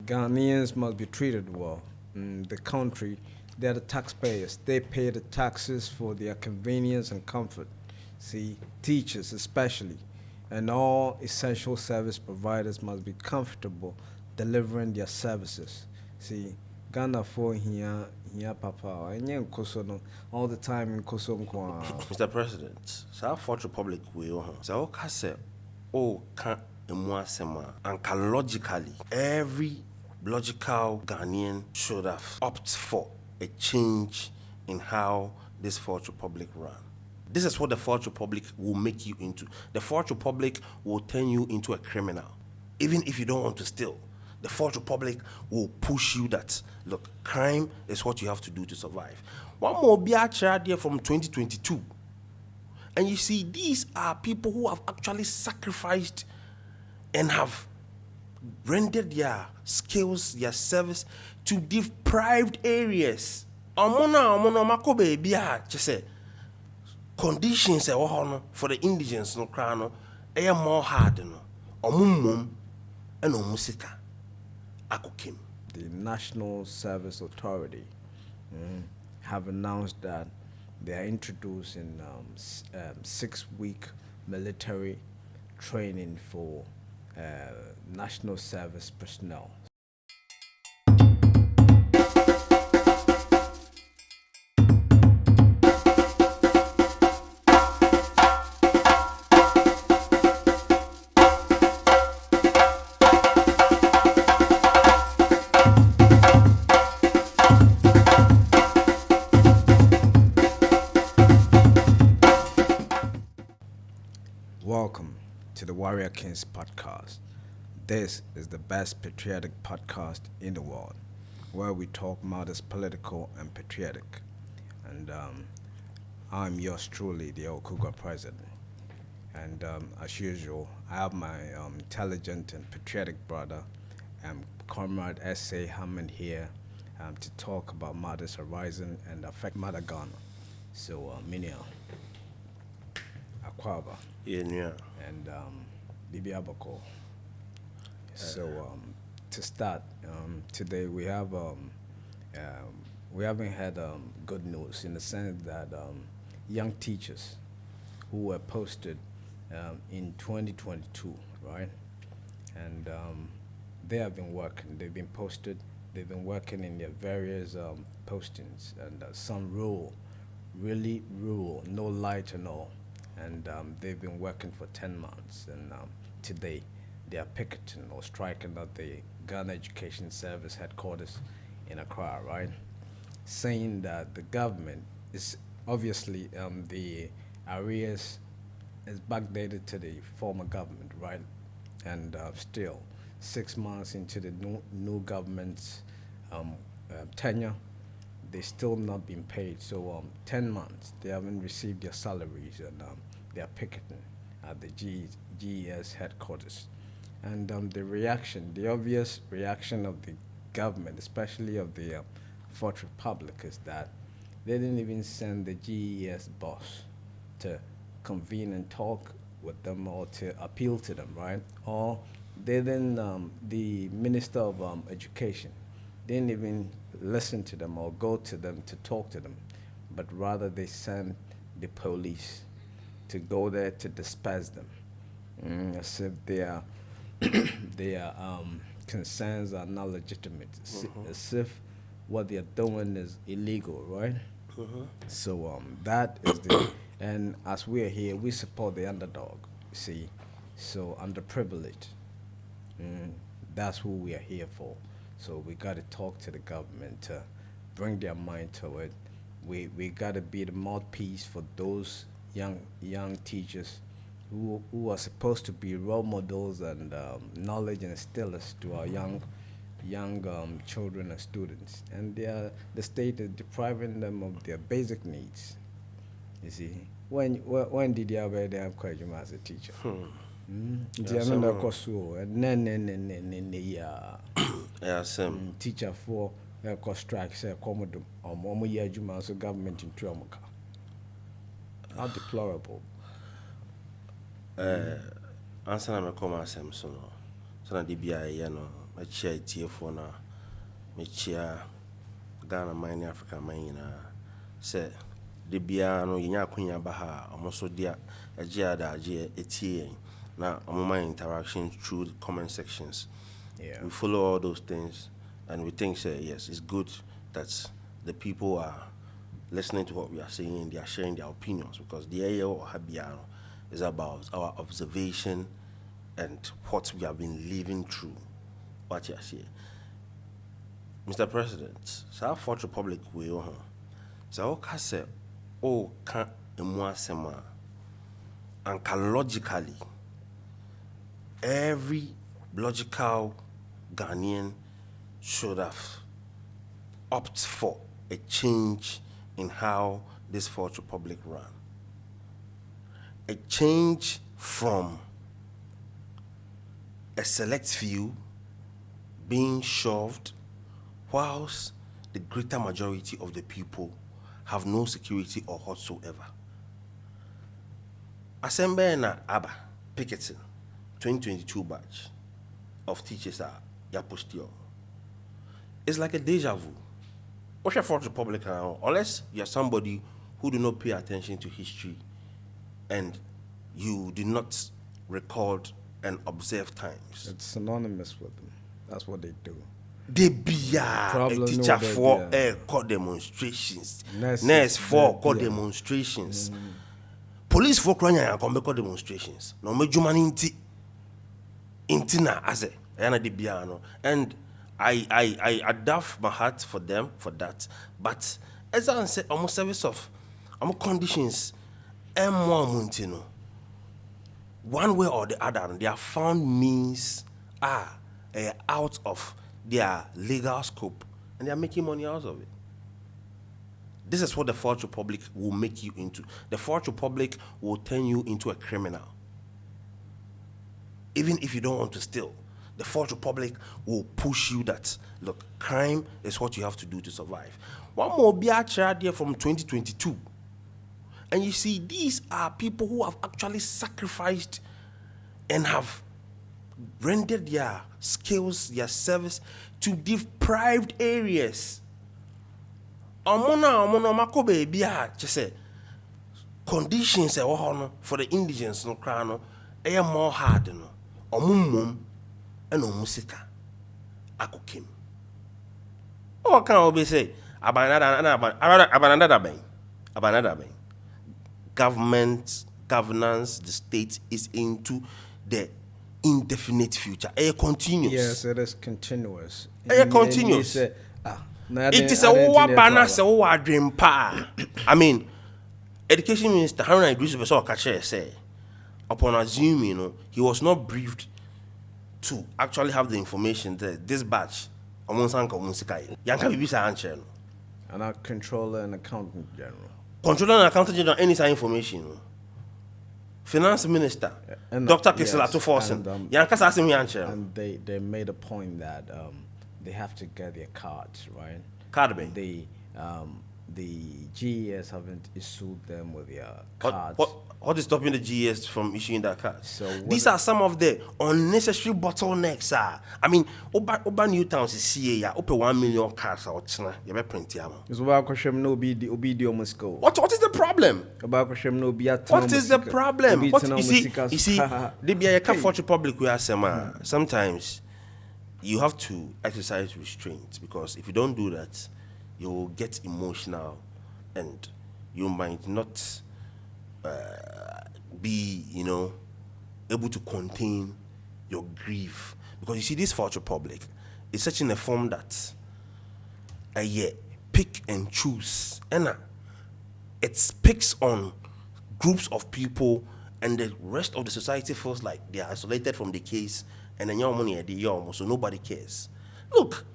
Ghanaians must be treated well. The country, they're the taxpayers. They pay the taxes for their convenience and comfort. See, teachers especially, and all essential service providers must be comfortable delivering their services. See, Ghana for here papa, and yen koso all the time in koso nkwa. Mr. President, South Fourth Republic we own. So kase o kan emuasema and logically every logical Ghanaian should have opted for a change in how this Fourth Republic ran. This is what the Fourth Republic will make you into. The Fourth Republic will turn you into a criminal. Even if you don't want to steal, the Fourth Republic will push you that, look, crime is what you have to do to survive. One more biachara there from 2022. And you see, these are people who have actually sacrificed and have rendered their skills, their service to deprived areas. Omona makobe biya chese conditions for the indigents no krano more hard no omumum and omusika akokim. The National Service Authority have announced that they are introducing 6-week military training for national service personnel. Welcome to the Warrior Kings podcast. This is the best patriotic podcast in the world, where we talk matters political and patriotic. And I'm yours truly, the Okuga president. And as usual, I have my intelligent and patriotic brother, Comrade S.A. Hammond here, to talk about matters arising and affect Mother Ghana. So, Minia, Akwaba, and Bibi Abako. So to start, today we haven't had good news in the sense that young teachers who were posted in 2022, right? And they have been working. They've been posted. They've been working in their various postings, and some really rural, no light and all. And they've been working for 10 months. And today, they are picketing or striking at the Ghana Education Service headquarters in Accra, right? Saying that the government is obviously the arrears is backdated to the former government, right? And still, 6 months into the new government's tenure, they still not been paid. So 10 months, they haven't received their salaries, and they are picketing at the GES headquarters. And the obvious reaction of the government, especially of the Fourth Republic, is that they didn't even send the GES boss to convene and talk with them or to appeal to them, right? Or they didn't, the Minister of Education didn't even listen to them or go to them to talk to them, but rather they sent the police to go there to disperse them, as if their concerns are not legitimate, as if what they are doing is illegal, right? So that is the, and as we are here, we support the underdog, see, so underprivileged. That's who we are here for. So we got to talk to the government to bring their mind to it. We got to be the mouthpiece for those young teachers who are supposed to be role models and knowledge instillers to our young children and students. And the state is depriving them of their basic needs. You see, when did you ever have quite as a teacher? Teacher for strike say commodum or so government in Triomoka. How deplorable. Answer na me come asem so no. So na DBI no my chair TF1 na my chair Ghana mine Africa mine say the biano yinya kunya baha almost dia ajia da ajia etie na my interaction through the comment sections. Yeah. We follow all those things and we think say yes, it's good that the people are listening to what we are saying and they are sharing their opinions, because the area or Habiano is about our observation and what we have been living through. What you are saying, Mr. President, South Fourth Republic we own. So okay say, oh can sema, and logically, every logical Ghanaian should have opted for a change in how this Fourth Republic ran. A change from a select few being shoved whilst the greater majority of the people have no security or whatsoever. Assembly na Aba picketing 2022 batch of teachers are Yapostio. It's like a deja vu. What's your Fourth Republic now? Unless you're somebody who do not pay attention to history and you do not record and observe times. It's synonymous with them. That's what they do. They be a teacher for call demonstrations. Nurse for call demonstrations. Police for crying and come call demonstrations. No me jumani inti na ase. And I doff my heart for them for that. But as I said, almost service of conditions and more muntino. One way or the other, they are found means out of their legal scope, and they are making money out of it. This is what the Fourth Republic will make you into. The Fourth Republic will turn you into a criminal. Even if you don't want to steal, the Fourth Republic will push you that, look, crime is what you have to do to survive. One more biachara there from 2022. And you see, these are people who have actually sacrificed and have rendered their skills, their service to deprived areas. Conditions for the indigents no crano are more hard no. Omumum and omusika akokim. What can we say? Abanada government governance, the state is into the indefinite future. It continues. Yes, it is continuous. It continues. It is a dream pa. I mean, Education Minister Haruna Idris say, upon assuming, he was not briefed to actually have the information that this batch, and our controller and accountant general. Controller and accountant general, any information. Finance Minister, Dr. Keselato Forsen, and they made a point that they have to get their cards, right? Card the GES haven't issued them with their cards. What is stopping the GES from issuing that card? So these are some of the unnecessary bottlenecks. I mean, Oba Newtown is CA, open 1 million cards out. You better print them. What is the problem? What is the problem? You see, the Fourth Republic we are sometimes you have to exercise restraint, because if you don't do that, you will get emotional and you might not be, able to contain your grief. Because you see, this Fourth Republic is such in a form that pick and choose. And it picks on groups of people, and the rest of the society feels like they are isolated from the case, and then your money so nobody cares. Look,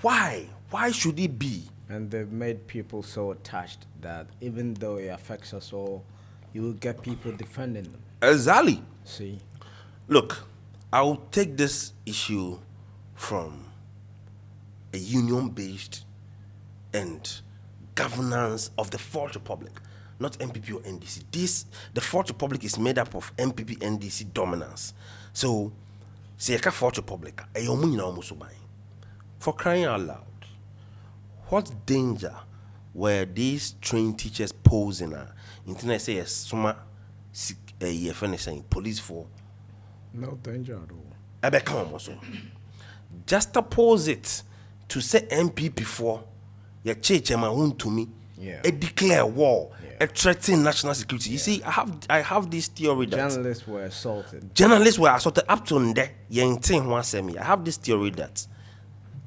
why should it be? And they've made people so attached that even though it affects us all, you will get people defending them. Exactly. See? Look, I will take this issue from a union-based and governance of the Fourth Republic, not MPP or NDC. The Fourth Republic is made up of MPP, NDC dominance. So say a Fourth Republic, a young almost buying. For crying out loud, what danger were these trained teachers posing at? Internet say a summer a saying police for No danger at all. I bet come also. Just oppose it to say MPP for your church and my own to me. Yeah. A declare war, Yeah. a threaten national security. You see, I have this theory that Journalists were assaulted. journalists were assaulted up to there. I have this theory that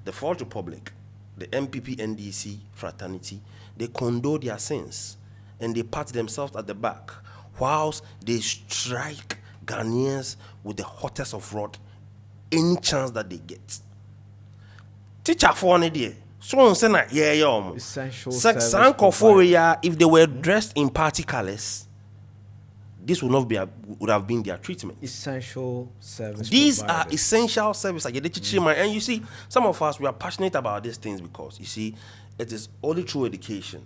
the Fourth Republic, the MPP NDC fraternity, they condone their sins and they pat themselves at the back whilst they strike Ghanaians with the hottest of rod any chance that they get. Teacher for an idea. So Essential sex service provider. if they were dressed in party colors, this would have been their treatment. Essential service These are providers. essential services. And you see, some of us, we are passionate about these things because, you see, it is only through education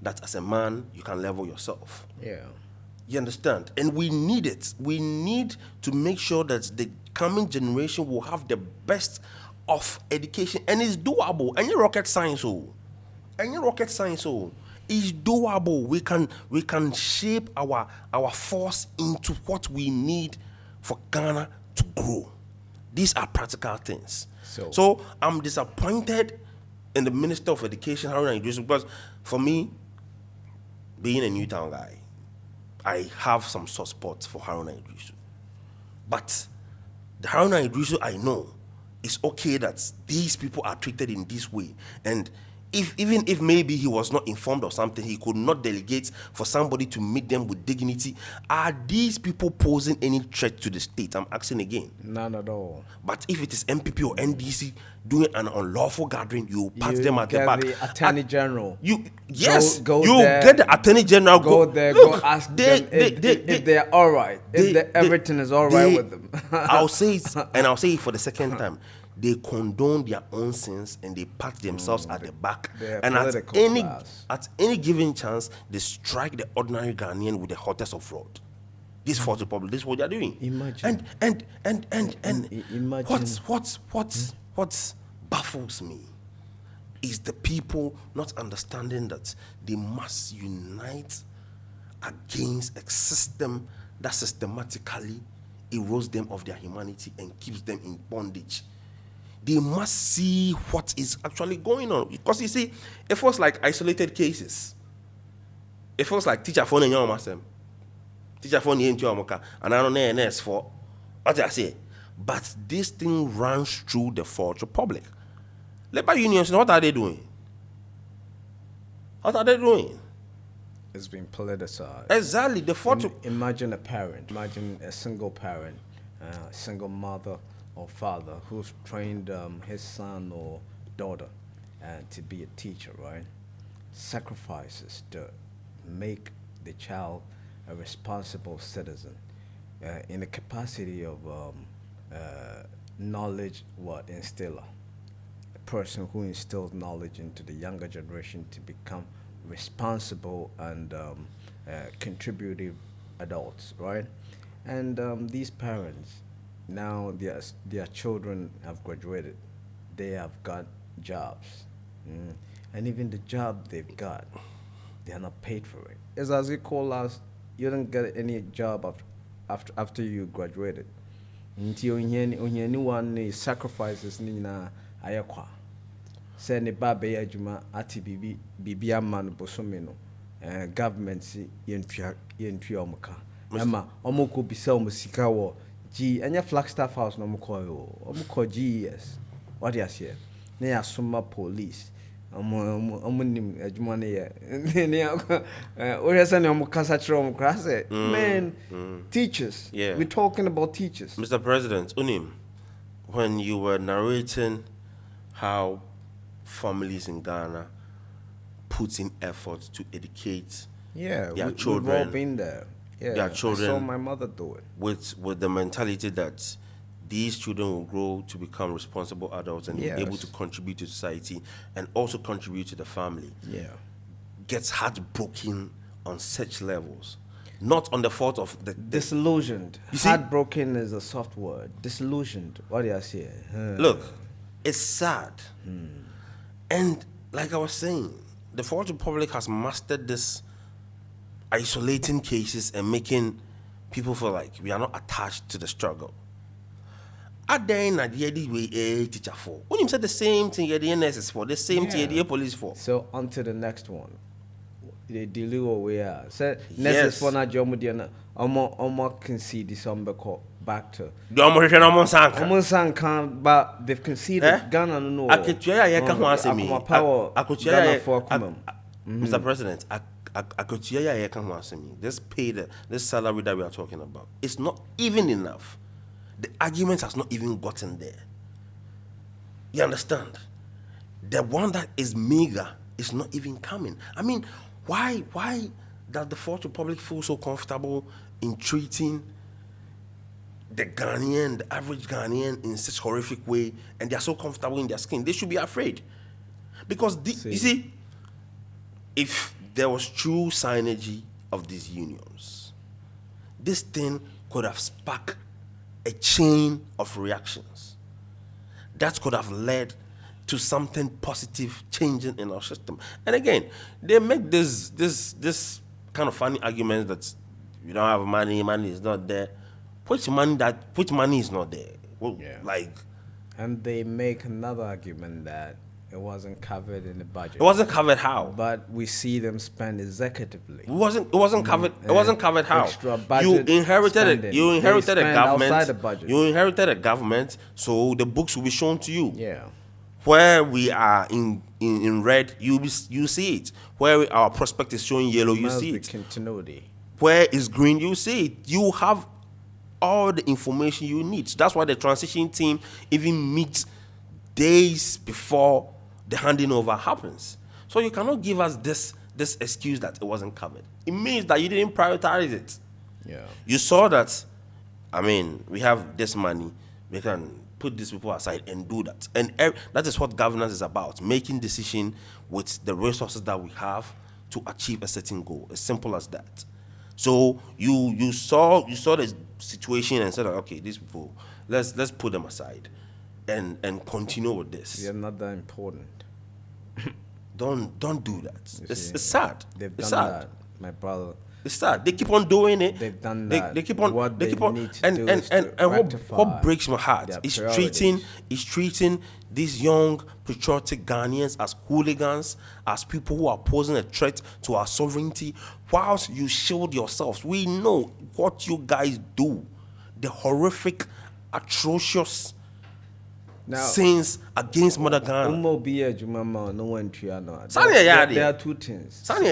that as a man, you can level yourself. Yeah. You understand? And we need it. We need to make sure that the coming generation will have the best of education. And it's doable. Any rocket science, is doable. We can shape our force into what we need for Ghana to grow. These are practical things. So I'm disappointed in the Minister of Education, Haruna Idrisu, because for me, being a Newtown guy, I have some soft spots for Haruna Idrisu. But the Haruna Idrisu I know, it's okay that these people are treated in this way. And even if maybe he was not informed of something, he could not delegate for somebody to meet them with dignity. Are these people posing any threat to the state? I'm asking again. None at all. But if it is MPP or NDC doing an unlawful gathering, you pat them at the get back. The Attorney General. You go you there, get the Attorney General. Go there. Look, go ask them if they are all right. If everything is all right with them. I'll say it, and I'll say it for the second time. They condone their own sins and they pat themselves at the back. And at any given chance, they strike the ordinary Ghanaian with the hottest of rod. This Fourth Republic, this is what they're doing. Imagine. And Imagine. what baffles me is the people not understanding that they must unite against a system that systematically erodes them of their humanity and keeps them in bondage. They must see what is actually going on. Because you see, it feels like isolated cases. It feels like teacher phone in your masem. Teacher phone in your moka. And I don't know NS for what I say. But this thing runs through the Fourth Republic. Labor unions, what are they doing? What are they doing? It's been politicized. Exactly. The Fourth. Imagine a parent. Imagine a single parent, single mother or father who's trained his son or daughter to be a teacher, right? Sacrifices to make the child a responsible citizen in the capacity of knowledge instiller. A person who instills knowledge into the younger generation to become responsible and contributive adults, right? And these parents, now their children have graduated, they have got jobs, and even the job they've got, they are not paid for it. It's as equal as you don't get any job after you graduated. Until anyone sacrifices nina ayakwa. Say ne ba be adwuma ati bibi ama no bosome no government si yentua omuka ama omoko bisa omusika wo G anya Flagstaff House no omko GES what you say na ya soma police omunim adwuma ne ye ne o yesa ne omukasa kire omukra say man teachers, we're talking about teachers. Mr. President, Unim, when you were narrating how families in Ghana put in effort to educate their children. We've all been there. Yeah, their children. I saw my mother do it. With the mentality that these children will grow to become responsible adults and be able to contribute to society and also contribute to the family. Yeah. Gets heartbroken on such levels. not on the fault of the Disillusioned. You see? Heartbroken is a soft word. Disillusioned. What do I say? Look, it's sad. And like I was saying, the Fourth Republic has mastered this isolating cases and making people feel like we are not attached to the struggle. At the end, at the end, we a teacher for. When you said the same thing, the NSA for the same thing, the police for. So on to the next one. They deliver we are. So Yes. next for na jomudiana. Omo concede some back to. The Omo san can, but they've conceded. Ghana no. Aketua ya ka ho asemi. Ghana for Mr. President, Aketua ya ka ho asemi. This salary that we are talking about, it's not even enough. The argument has not even gotten there. You understand? The one that is meager is not even coming. I mean, why does the Fourth Republic feel so comfortable in treating the Ghanaian, the average Ghanaian, in such horrific way, and they are so comfortable in their skin? They should be afraid. Because, you see, if there was true synergy of these unions, this thing could have sparked a chain of reactions that could have led to something positive changing in our system. And again, they make this kind of funny arguments that you don't have money is not there. Which money is not there? Well, and they make another argument that it wasn't covered in the budget. It wasn't covered how? But we see them spend executively. It wasn't covered. It wasn't covered how? Extra budget You inherited a government. outside the budget. You inherited a government, so the books will be shown to you. Yeah. Where we are in red, you see it. Where our prospect is showing yellow, you see it. Continuity. Where is green, you see it. You have all the information you need. So that's why the transition team even meets days before the handing over happens. So you cannot give us this excuse that it wasn't covered. It means that you didn't prioritize it. Yeah. You saw that, I mean, we have this money, we can put these people aside and do that. And that is what governance is about, making decisions with the resources that we have to achieve a certain goal. As simple as that. So you saw the situation and said, okay, these people, let's put them aside and continue with this. They're not that important. Don't do that. It's sad. They've it's done sad. that, my brother. It's sad. They keep on doing it. They've done that. They keep on. What they they keep on. need to And do and is and, to and rectify what breaks my heart their is priorities. treating these young patriotic Ghanaians as hooligans, as people who are posing a threat to our sovereignty, whilst you shield yourselves. We know what you guys do, the horrific, atrocious sins against Mother Ghana. There are two things. Simple.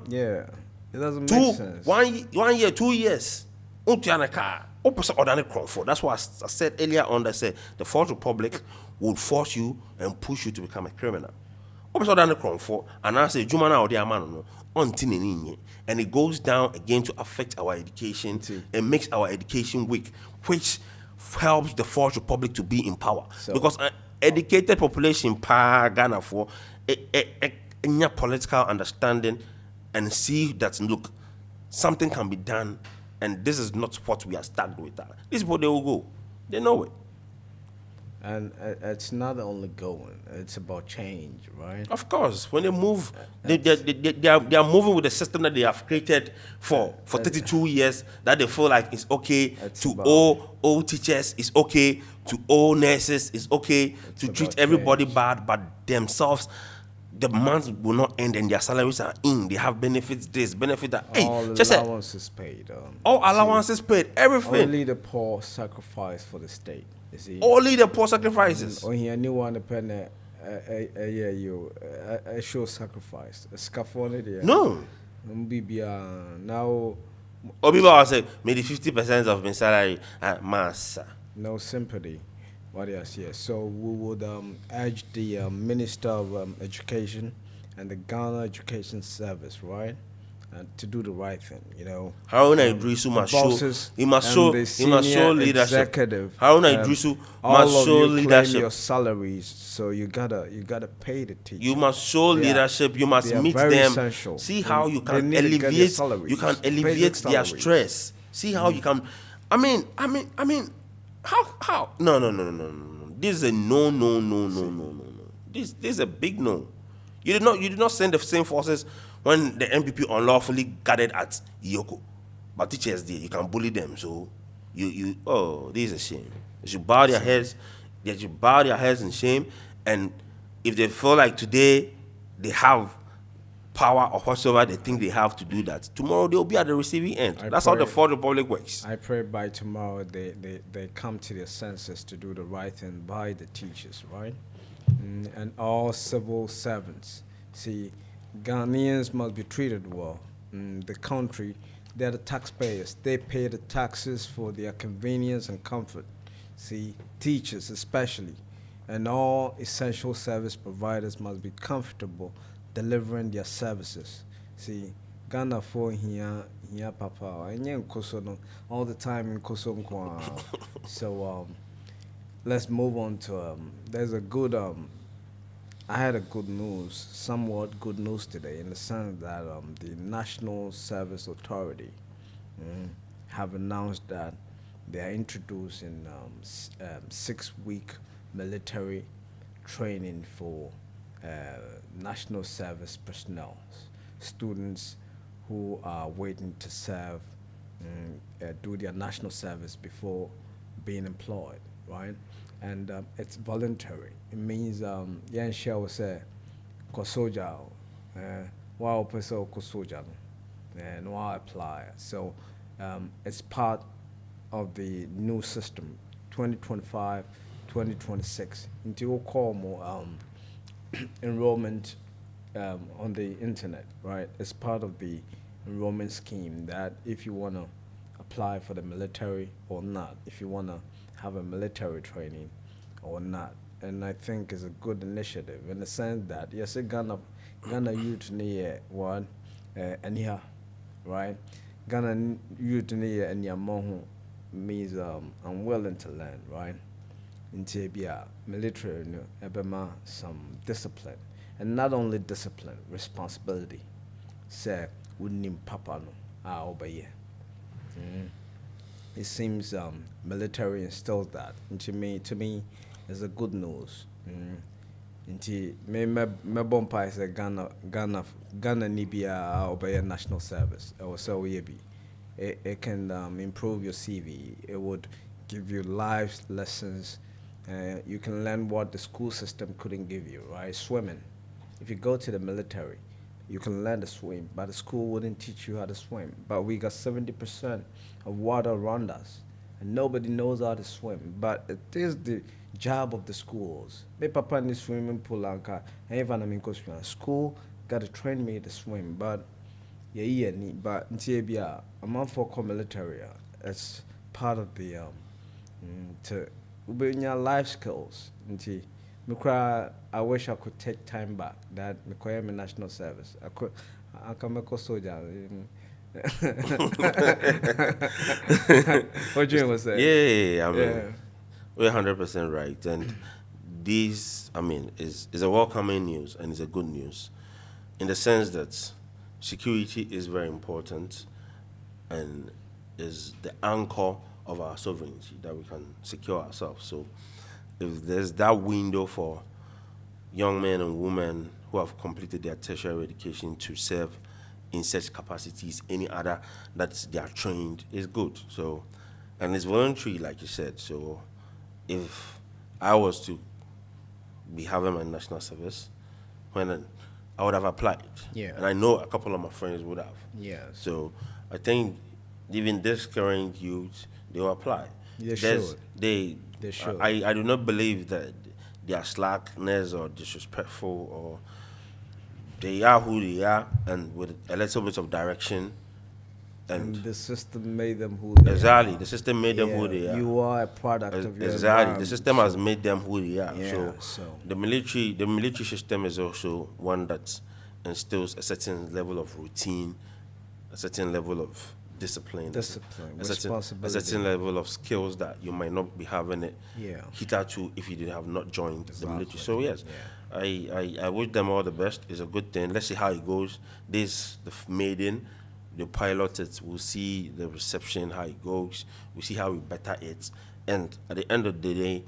Yeah. It doesn't make sense. 1 year, 2 years. That's why I said earlier on that said the Fourth Republic will force you and push you to become a criminal. And I say and it goes down again to affect our education and makes our education weak, which helps the Fourth Republic to be in power. Because an educated population Ghana for a political understanding and see that look, something can be done, and this is not what we are stuck with. These people, they will go. They know it. And it's not only going; it's about change, right? Of course, when they move, they are moving with the system that they have created for 32 years. That they feel like it's okay to owe teachers, it's okay to owe nurses, it's okay to treat everybody bad, but themselves. The months will not end and their salaries are in. They have benefits this, benefit that. All allowances paid. All allowances paid, everything. Only the poor sacrifice for the state. You see? Only the poor sacrifices. Only anyone dependent. A show sacrifice. A scaffolding there. No. Now. People say maybe 50% of my salary at massa. No sympathy. What else? Yes. So we would urge the Minister of Education and the Ghana Education Service, right, to do the right thing. Haruna Idrisu The must show. bosses He must and show. the He must show senior leadership. executive, Haruna Idrisu all must of show you claim leadership. your salaries, so you gotta pay the teacher. You must show They are- leadership. You must they are meet very them. essential. See They- how you they can need to get their alleviate. salaries, You can basic alleviate their salaries. stress. See how you can. I mean. How? No. This is a no. This is a big no. You did not send the same forces when the MPP unlawfully gathered at Yoko. But teachers there, you can bully them. So this is a shame. They should bow their heads. They should bow their heads in shame. And if they feel like today they have power or whatsoever they think they have to do that, tomorrow they'll be at the receiving end. That's how the Fourth Republic works. I pray by tomorrow they come to their senses to do the right thing by the teachers, right? And all civil servants. See, Ghanaians must be treated well. The country, they're the taxpayers. They pay the taxes for their convenience and comfort. See, teachers especially, and all essential service providers must be comfortable delivering their services. See, Ghana for here papa, and all the time in Koso. So let's move on to there's a good I had a good news, somewhat good news today, in the sense that the National Service Authority have announced that they are introducing 6-week military training for national service personnel, students who are waiting to serve, do their national service before being employed, right? And it's voluntary. It means, yeah, shall we say, kosoja, wow, person kosoja, and why apply. So it's part of the new system, 2025, 2026. Until call more enrollment on the internet, right? It's part of the enrollment scheme that if you want to apply for the military or not, if you want to have a military training or not. And I think it's a good initiative in the sense that, yes, Ghana youth near one, and yeah, right? Ghana youth near and yamohu means I'm willing to learn, right? Into be a military, ebema some discipline, and not only discipline, responsibility. Say, wouldn't papa no, obey. It seems military instills that. And to me, it's a good news. Nti me bompa is a Ghana Nibia obey national service. Or so we be. It can improve your CV. It would give you life lessons. You can learn what the school system couldn't give you, right? Swimming. If you go to the military, you can learn to swim, but the school wouldn't teach you how to swim. But we got 70% of water around us, and nobody knows how to swim. But it is the job of the schools. Me papa in the swimming pool, and even I'm in school got to train me to swim. But but I'm out for military. It's part of the to build your life skills. I wish I could take time back. That I am in national service. I can make a soldier. What you was saying? Yeah, I mean, we're 100% right. And this, I mean, is a welcoming news and it's a good news in the sense that security is very important and is the anchor of our sovereignty, that we can secure ourselves. So if there's that window for young men and women who have completed their tertiary education to serve in such capacities, any other that they are trained, is good. So, and it's voluntary, like you said. So if I was to be having my national service, when I would have applied. Yeah. And I know a couple of my friends would have. Yes. So I think even this current youth, they will apply. They should. They should. I do not believe that they are slackness or disrespectful, or they are who they are, and with a little bit of direction. And the system made them who they exactly, are. the system made them who they are. You are a product of your exactly. environment. The system has made them who they are. Yeah, So the military system is also one that instills a certain level of routine a certain level of discipline, Discipline, a responsibility. certain level of skills that you might not be having it Yeah. hitherto if you did have not joined the military. Exactly. So yes, Yeah. I wish them all the best. It's a good thing. Let's see how it goes. This the maiden, the pilot it. We'll see the reception, how it goes. We'll see how we better it. And at the end of the day,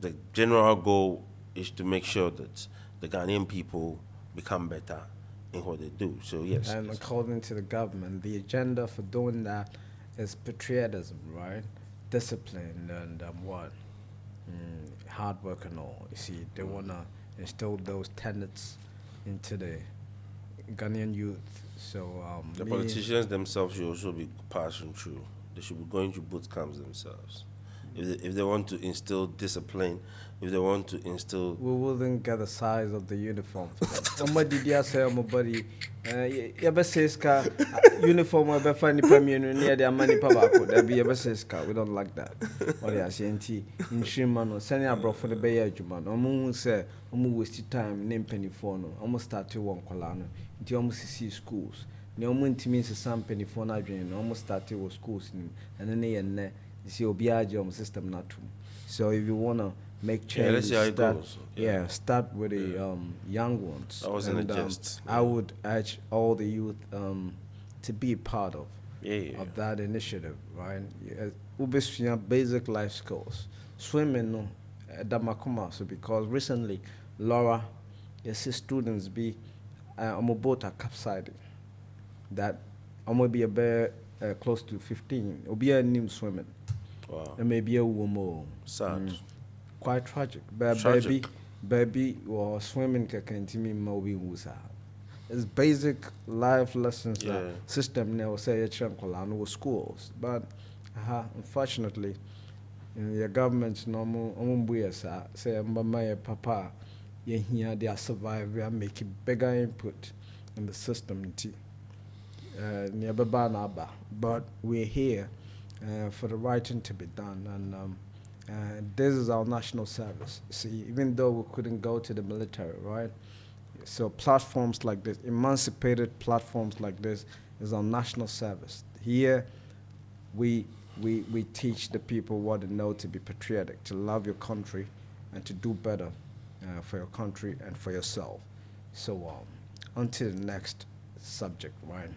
the general goal is to make sure that the Ghanaian people become better in what they do. So yes, And according to the government, the agenda for doing that is patriotism, right? Discipline and hard work and all. You see, they wanna instill those tenets into the Ghanaian youth. So the politicians themselves should also be passing through. They should be going through boot camps themselves. If they want to instill discipline, if they want to instill... we wouldn't get the size of the uniform. Omo didi ase omo body. Yebe says ka uniform we find the premier near the money pabako. There be yebe says ka. We don't like that. What they are saying ti in Shimano send ya bro for the bay juman. Omo say omo waste time name penny phone. Omo start to one kolano. Inti omo see schools. Ne omo intimi se sam penny phone adwen. Omo start to schools and then ne you see obiaje system not too. So if you wanna make change, let's see how it goes. Start with the young ones. That wasn't a jest. I would urge all the youth to be part of that initiative, right? Ubisua basic life skills. Swimming no damakuma so because recently Laura, you see students be on a boat are capsizing. That I'm gonna be about close to 15. It'll be a new swimming. Wow. And maybe a woman. Sad. Quite tragic. But Tragic. baby was swimming kakantimi mobi wusa. It's basic life lessons that system now say a schools. But unfortunately, the government normal say my papa here they are survive, we are making bigger input in the system. But we're here for the right thing to be done, and this is our national service. See, even though we couldn't go to the military, right? So platforms like this, emancipated platforms like this, is our national service. Here, we teach the people what to know to be patriotic, to love your country, and to do better for your country and for yourself. So, on to the next subject, right?